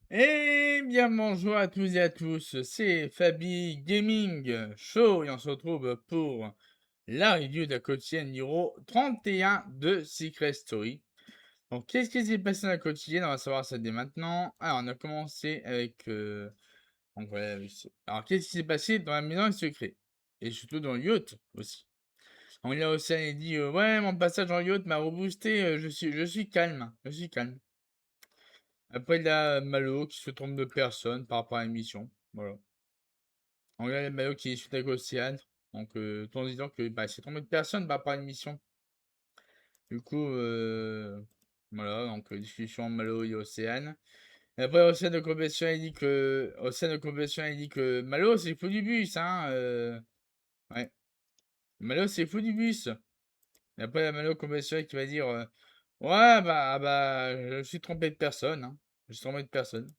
Eh bien, bonjour à tous et à tous, c'est Fabi Gaming Show et on se retrouve pour la review de la quotidienne numéro 31 de Secret Story. Donc, qu'est-ce qui s'est passé dans la quotidienne? On va savoir ça dès maintenant. Alors, on a commencé avec. Donc, voilà, alors, qu'est-ce qui s'est passé dans la maison secret? Et surtout dans le yacht aussi. Donc, là aussi, elle dit ouais, mon passage en yacht m'a reboosté, je suis calme, je suis calme. Après, il y a Malo qui se trompe de personne par rapport à l'émission. Voilà. En vrai, Malo qui est suite avec Océane. Donc, tout en disant que bah, il s'est trompé de personne par rapport à l'émission. Du coup, voilà. Donc, discussion Malo et Océane. Et après, Océane de compétition, il dit que Malo, c'est fou du bus, hein. Ouais. Malo, c'est fou du bus. Et après, il y a Malo compétition qui va dire ouais, bah, je suis trompé de personne, hein. Je suis trompé de personne.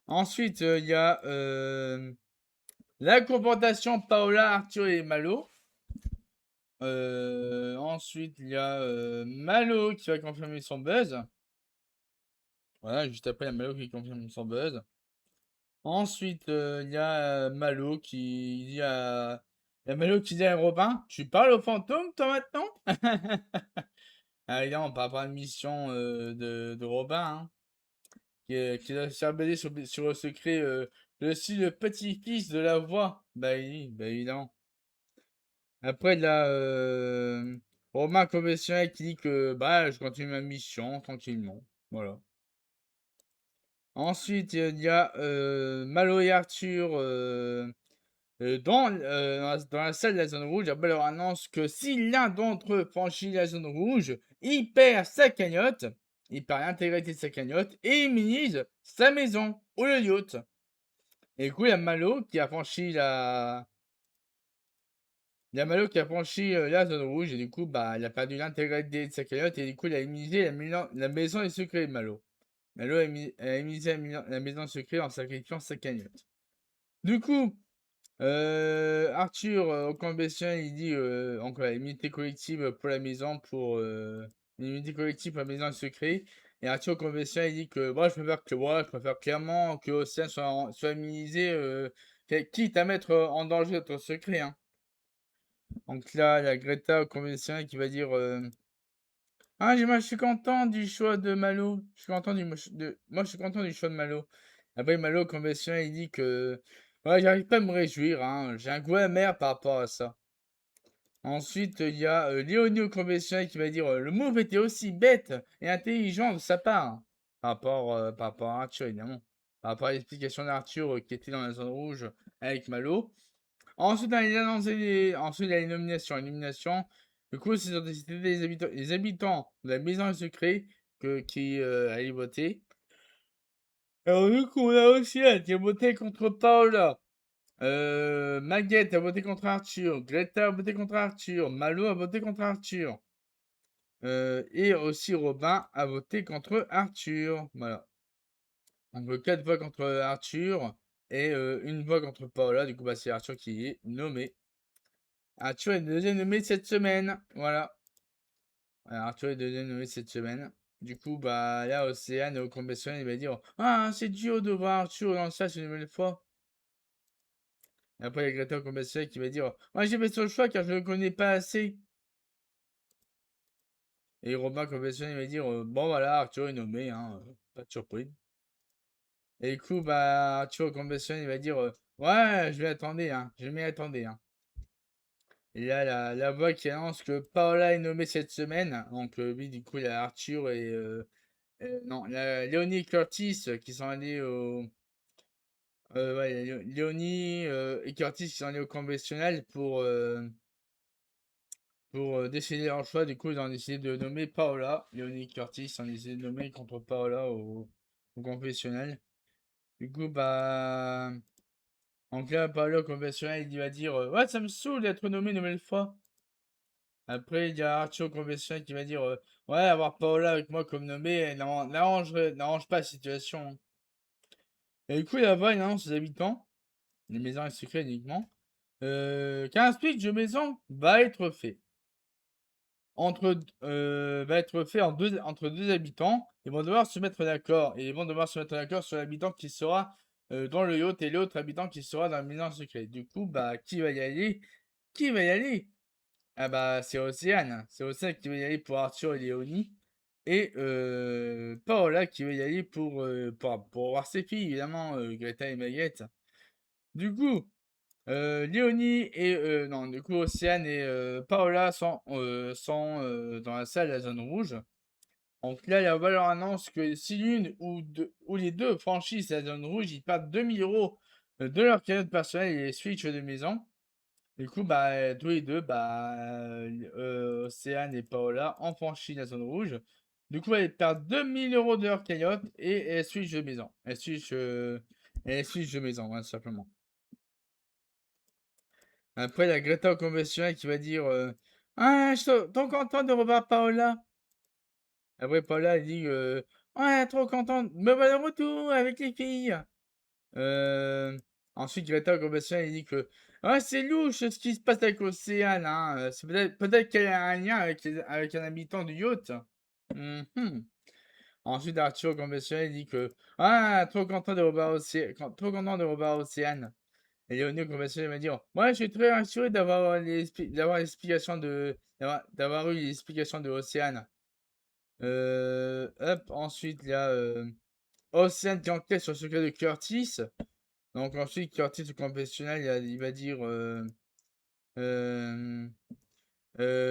Ensuite, il y a la confrontation Paola, Arthur et Malo. Ensuite, il y a Malo qui va confirmer son buzz. Voilà, juste après, il y a Malo qui confirme son buzz. Ensuite, il y a Malo qui dit à... Il y a Malo qui dit à Robin, tu parles au fantôme, toi, maintenant? Ah, évidemment, par rapport à une mission de Robin, hein, qui doit se faire baiser sur le secret. Je suis le petit-fils de la voix. Bah oui, bah évidemment. Après, il y a Romain Conventionnel qui dit que bah, je continue ma mission tranquillement. Voilà. Ensuite, il y a Malo et Arthur dans la salle de la zone rouge. Après, leur annonce que si l'un d'entre eux franchit la zone rouge, il perd sa cagnotte. Il perd l'intégralité de sa cagnotte et il minimise sa maison ou le yacht. Et du coup, il y a Malo qui a franchi la, Il y a Malo qui a franchi la zone rouge et du coup, bah, il a perdu l'intégralité de sa cagnotte et du coup, il a immunisé la maison des secrets de Malo. Malo a immunisé la maison des secrets en sacrifiant sa cagnotte. Du coup, Arthur, au camp bestial, il dit encore une unité collective pour la maison, une unité collective pour la maison des secrets. Et Arthur, au camp bestial, il dit que moi, je préfère clairement que Océan soit immunisé, quitte à mettre en danger notre secret, hein. Donc là, il y a Greta conventionnelle qui va dire ah, moi je suis content du choix de Malo. Je suis content moi je suis content du choix de Malo. Après Malo conventionnel il dit que ouais, j'arrive pas à me réjouir, hein. J'ai un goût amer par rapport à ça. Ensuite, il y a Léonie au conventionnel qui va dire le move était aussi bête et intelligent de sa part. Par rapport à Arthur, évidemment. Par rapport à l'explication d'Arthur qui était dans la zone rouge avec Malo. Ensuite, ensuite, il y a les nominations. Les nominations, du coup, c'était les habitants de la maison secret qui allaient voter. Alors, du coup, on a aussi elle qui a voté contre Paola. Maguette a voté contre Arthur. Greta a voté contre Arthur. Malo a voté contre Arthur. Et aussi Robin a voté contre Arthur. Voilà. Donc, 4 voix contre Arthur et une voix contre Paola. Du coup, bah, c'est Arthur qui est nommé. Arthur est deuxième nommé cette semaine. Voilà. Arthur est deuxième nommé cette semaine. Du coup, bah là, Océane au conventionnel, il va dire ah, c'est dur de voir Arthur dans ça une nouvelle fois. Et après, il y a Greta au conventionnel qui va dire moi, j'ai fait ce choix car je ne le connais pas assez. Et Robin conventionnel, il va dire bon, voilà, Arthur est nommé, hein, pas de surprise. Et du coup, bah, Arthur au conventionnel, il va dire ouais, je m'y attendais, hein, je m'y attendais, hein. Et là, la voix qui annonce que Paola est nommée cette semaine. Donc, oui, du coup, il y a Arthur et non, Léonie et Curtis qui sont allés au. Ouais, Léonie et Curtis qui sont allés au conventionnel pour décider leur choix. Du coup, ils ont décidé de nommer Paola. Léonie et Curtis ont décidé de nommer contre Paola au conventionnel. Du coup, bah. Donc là, Paola au conventionnel, il va dire ouais, ça me saoule d'être nommé une nouvelle fois. Après, il y a Arthur au conventionnel qui va dire ouais, avoir Paola avec moi comme nommé n'arrange pas la situation, hein. Et du coup, là-bas, il annonce aux habitants, les maisons et secrets uniquement, qu'un speech de maison va être fait. va être fait entre deux habitants. Ils vont devoir se mettre d'accord. Et ils vont devoir se mettre d'accord sur l'habitant qui sera dans le yacht et l'autre habitant qui sera dans la maison secrète. Du coup, bah, qui va y aller? Qui va y aller? Ah bah, c'est Océane. C'est Océane qui va y aller pour Arthur et Léonie. Et Paola qui va y aller pour voir ses filles, évidemment, Greta et Maguette. Du coup, Léonie et non, du coup, Océane et Paola sont dans la salle, la zone rouge. Donc là, la valeur annonce que si l'une ou les deux franchissent la zone rouge, ils perdent 2000 € de leur cagnotte personnelle et les switch de maison. Du coup, bah, tous les deux, bah, Océane et Paola ont franchi la zone rouge. Du coup, elles perdent 2000 € de leur cagnotte et elles switch de maison. Elles switch de maison, ouais, tout simplement. Après, la Greta au conventionnel qui va dire ah, je suis trop content de revoir Paola. Après, Paola, elle dit ouais, trop contente, me voilà de retour avec les filles. Euh, Ensuite, Greta au conventionnel, il dit que ah, c'est louche ce qui se passe avec Océane. Hein. C'est peut-être qu'elle a un lien avec un habitant du yacht. Mhm. Ensuite, Arthur au conventionnel, il dit que ah, trop content de revoir Océane. Et Léonie, comme ça, il va dire moi, je suis très rassuré d'avoir eu l'explication de Océane. Ensuite, il y a Océane qui enquête sur le secret de Curtis. Donc, ensuite, Curtis, au confessionnal, il va dire euh,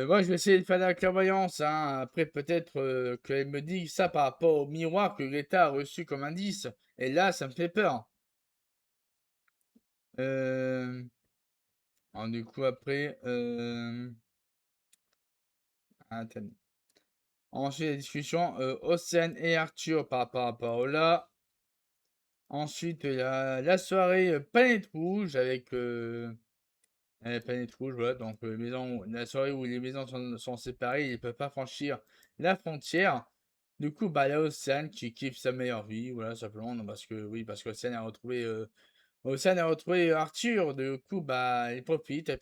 moi, je vais essayer de faire de la clairvoyance. Hein. Après, peut-être qu'elle me dit ça par rapport au miroir que l'État a reçu comme indice. Et là, ça me fait peur. Euh, alors, du coup, après. Attends. Ensuite, la discussion Océane et Arthur par rapport à Paola. Ensuite, il y a la soirée Planète Rouge avec Planète Rouge, voilà. Donc, la soirée où les maisons sont séparées, ils ne peuvent pas franchir la frontière. Du coup, bah, il y a Océane qui kiffe sa meilleure vie, voilà, simplement. Non, parce qu'Océane a retrouvé Arthur. Du coup, bah, elle profite.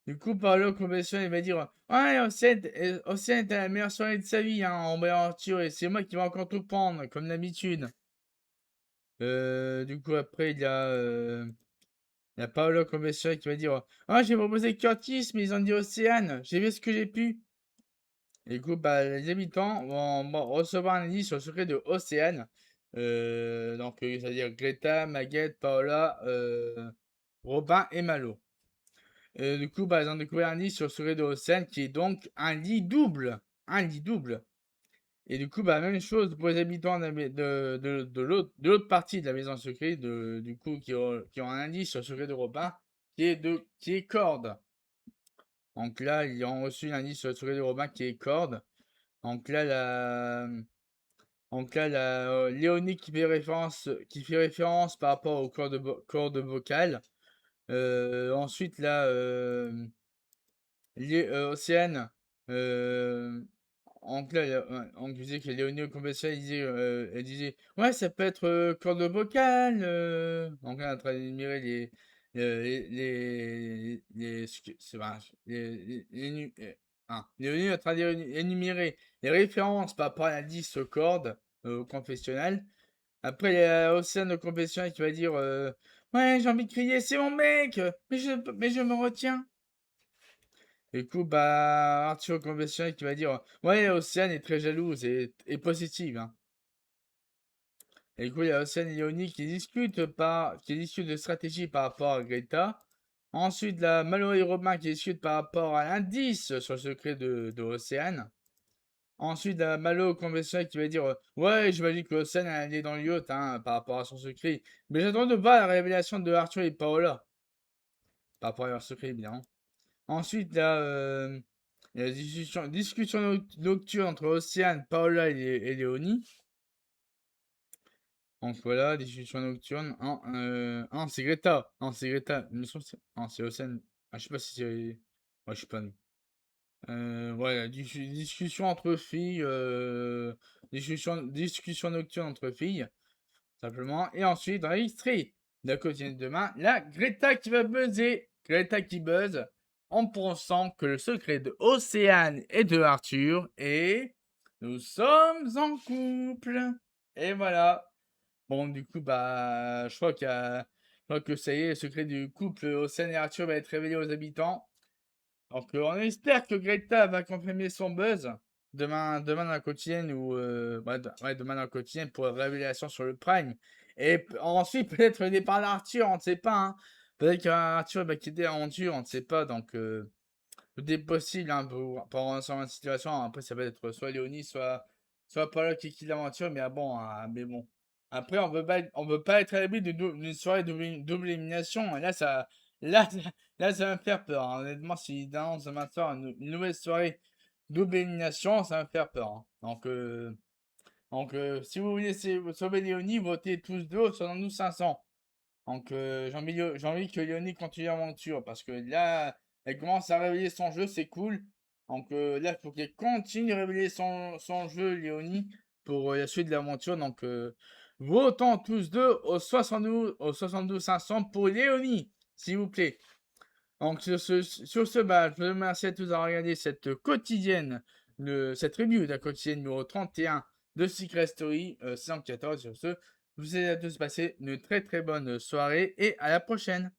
Du coup, par le convention, il va dire ouais, Océane était la meilleure soirée de sa vie hein, en aventure et c'est moi qui vais encore tout prendre, comme d'habitude. Du coup, après, il y a Paolo Convention qui va dire ah, j'ai proposé Curtis, mais ils ont dit Océane, j'ai vu ce que j'ai pu. Et du coup, bah, les habitants vont recevoir un indice sur le secret de Océane. C'est-à-dire Greta, Maguette, Paola, Robin et Malo. Du coup, bah, ils ont découvert un lit sur le secret de Océane qui est donc un lit double. Un lit double. Et du coup, bah, même chose pour les habitants de l'autre partie de la maison secrète, du coup, qui ont un indice sur le secret de Robin, qui est corde. Donc là, ils ont reçu l'indice sur le secret de Robin qui est corde. Donc là, Léonie qui fait référence par rapport aux cordes vocales. Ensuite, là, Océane, on disait que Léonie au Compensation, elle disait ouais, ça peut être corde vocale. Donc, là, on est en train d'énumérer c'est vrai, Léonie est en train d'énumérer les références par rapport à l'indice corde au confessionnal. Après, il y a Océane au confessionnal qui va dire ouais, j'ai envie de crier, c'est mon mec, mais je me retiens. Du coup, bah, Arthur conventionnel qui va dire ouais, Océane est très jalouse et positive. Hein. Et du coup, il y a Océane et Léonie qui discutent de stratégie par rapport à Greta. Ensuite, la Malo et Robin qui discutent par rapport à l'indice sur le secret de Océane. Ensuite, la Malo conventionnel qui va dire ouais, j'imagine que Océane est dans le yacht hein, par rapport à son secret. Mais j'attends de voir la révélation de Arthur et Paola. Par rapport à leur secret, évidemment. Ensuite, là, il y a la discussion nocturne entre Océane, Paola et Léonie. Donc voilà, discussion nocturne. Non, c'est Greta. Non, c'est Greta. Non, c'est Océane. Ah, je sais pas si c'est. Ouais, je sais pas. Voilà, discussion entre filles. Discussion nocturne entre filles. Simplement. Et ensuite, dans l'extrait de la quotidienne de demain, là, Greta qui va buzzer. Greta qui buzz. en pensant que le secret de Océane et de Arthur est nous sommes en couple. Et voilà. Bon, du coup, bah, je crois que ça y est, le secret du couple Océane et Arthur va être révélé aux habitants. Donc, on espère que Greta va confirmer son buzz demain dans la quotidienne ou ouais, demain dans la quotidienne pour la révélation sur le Prime. Et ensuite, peut-être le départ d'Arthur, on ne sait pas. Hein. Peut-être qu'Arthur va quitter l'aventure, on ne sait pas. Donc, tout est possible hein, pour avancer dans la situation. Après, ça va être soit Léonie, soit Paula qui quitte l'aventure. Mais mais bon. Après, on veut pas être à l'abri d'une soirée double élimination. Et là, là, ça va me faire peur. Hein. Honnêtement, s'il annonce demain soir une nouvelle soirée double élimination, ça va me faire peur. Hein. Donc, si vous voulez sauver Léonie, votez tous deux au 500. Donc, j'ai envie que Léonie continue l'aventure parce que là, elle commence à révéler son jeu, c'est cool. Donc, là, il faut qu'elle continue de révéler son jeu, Léonie, pour la suite de l'aventure. Donc, votons tous deux au 72 500 pour Léonie, s'il vous plaît. Donc, sur ce bah, je vous remercie à tous d'avoir regardé cette quotidienne, cette review de la quotidienne numéro 31 de Secret Story, saison 14. Sur ce, je vous souhaite à tous de passer une très très bonne soirée et à la prochaine.